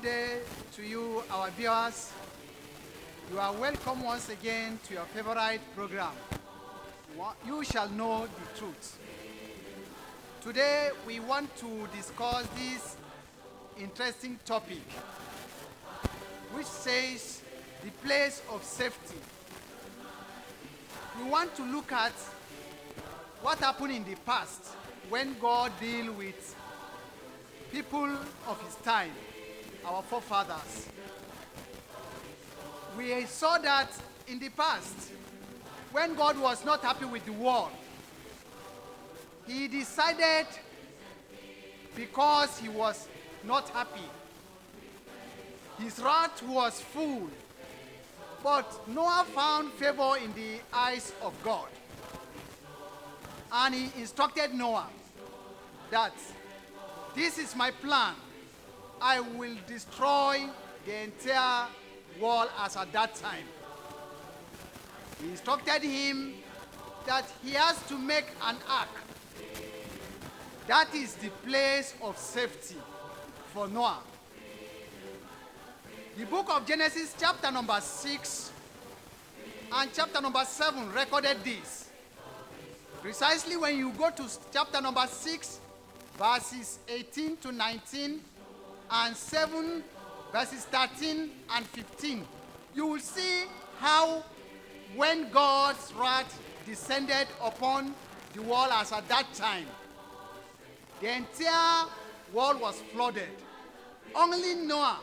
Good day to you, our viewers. You are welcome once again to your favorite program, You Shall Know the Truth. Today, we want to discuss this interesting topic, which says the place of safety. We want to look at what happened in the past when God dealt with people of his time, our forefathers. We saw that in the past, when God was not happy with the world, he decided, because he was not happy, his wrath was full. But Noah found favor in the eyes of God. And he instructed Noah that this is my plan. I will destroy the entire world as at that time. He instructed him that he has to make an ark. That is the place of safety for Noah. The book of Genesis, chapter number 6 and chapter number 7 recorded this. Precisely when you go to chapter number 6, verses 18 to 19, and 7, verses 13 and 15, you will see how when God's wrath descended upon the world as at that time, the entire world was flooded. Only Noah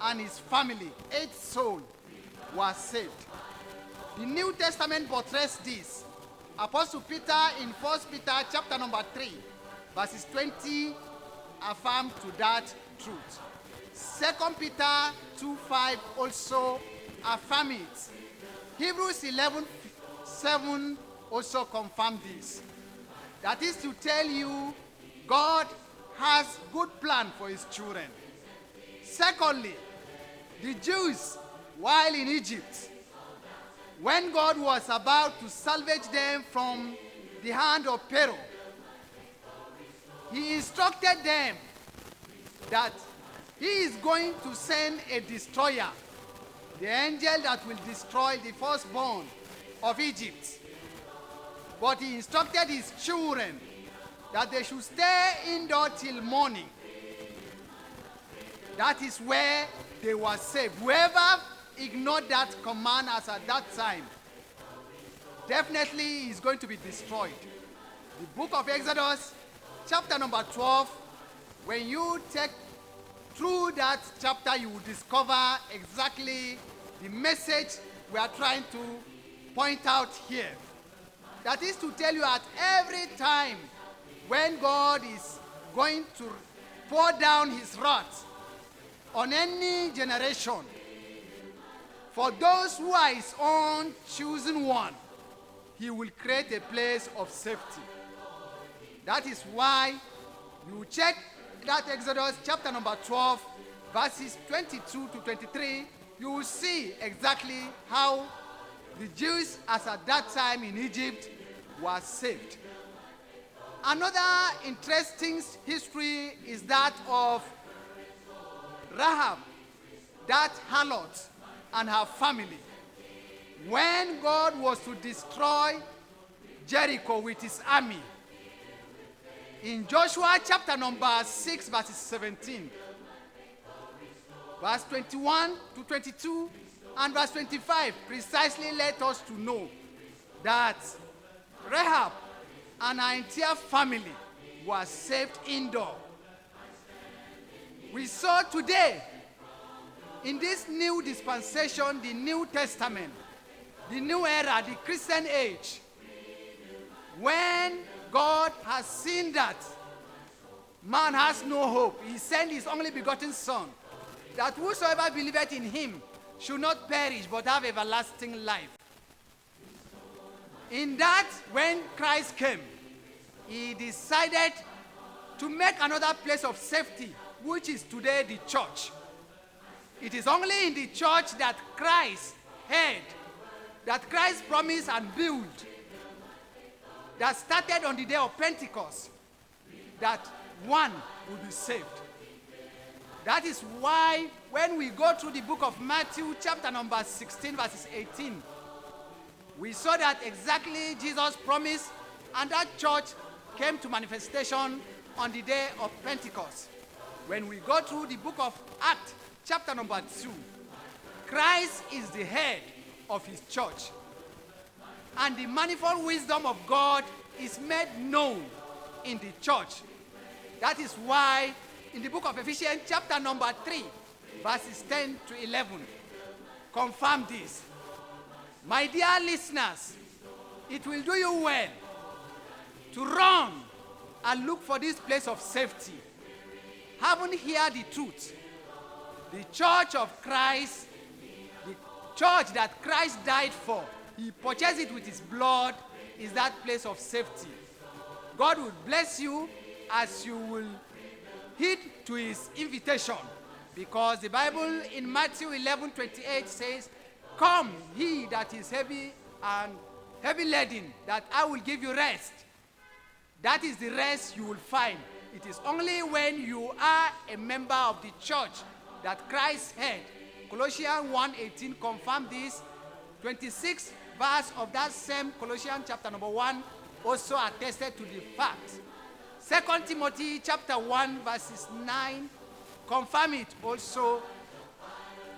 and his family, 8 souls, were saved. The New Testament portrays this. Apostle Peter in 1 Peter chapter number 3, verses 20, affirm to that truth. 2 Peter 2:5 also affirm it. Hebrews 11:7 also confirm this. That is to tell you, God has good plan for his children. Secondly, the Jews, while in Egypt, when God was about to salvage them from the hand of Pharaoh, he instructed them that he is going to send a destroyer, the angel that will destroy the firstborn of Egypt. But he instructed his children that they should stay indoor till morning. That is where they were saved. Whoever ignored that command as at that time definitely is going to be destroyed. The book of Exodus, chapter number 12, when you take through that chapter, you will discover exactly the message we are trying to point out here. That is to tell you at every time when God is going to pour down his wrath on any generation, for those who are his own chosen one, he will create a place of safety. That is why you check that Exodus chapter number 12, verses 22 to 23, you will see exactly how the Jews as at that time in Egypt were saved. Another interesting history is that of Rahab, that harlot, and her family. When God was to destroy Jericho with his army, in Joshua chapter number 6, verses 17, verse 21 to 22, and verse 25 precisely let us to know that Rahab and her entire family were saved indoor. We saw today, in this new dispensation, the New Testament, the new era, the Christian age, when God has seen that man has no hope, he sent his only begotten Son, that whosoever believeth in him should not perish but have everlasting life. In that, when Christ came, he decided to make another place of safety, which is today the church. It is only in the church that Christ heard, that Christ promised and built, that started on the day of Pentecost, that one will be saved. That is why when we go through the book of Matthew, chapter number 16, verses 18, we saw that exactly Jesus promised, and that church came to manifestation on the day of Pentecost. When we go through the book of Acts, chapter number 2, Christ is the head of his church. And the manifold wisdom of God is made known in the church. That is why in the book of Ephesians, chapter number 3, verses 10 to 11, confirm this. My dear listeners, it will do you well to run and look for this place of safety. Having heard the truth, the church of Christ, the church that Christ died for, he purchased it with his blood, is that place of safety. God will bless you as you will heed to his invitation, because the Bible in Matthew 11:28 says, "Come, ye that is heavy and heavy laden, that I will give you rest." That is the rest you will find. It is only when you are a member of the church that Christ had. Colossians 1:18 confirm this. 26th verse of that same Colossians chapter number 1 also attested to the fact. 2 Timothy chapter 1 verses 9 confirm it also,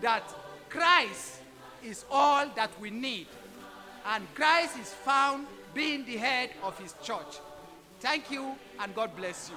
that Christ is all that we need, and Christ is found being the head of his church. Thank you, and God bless you.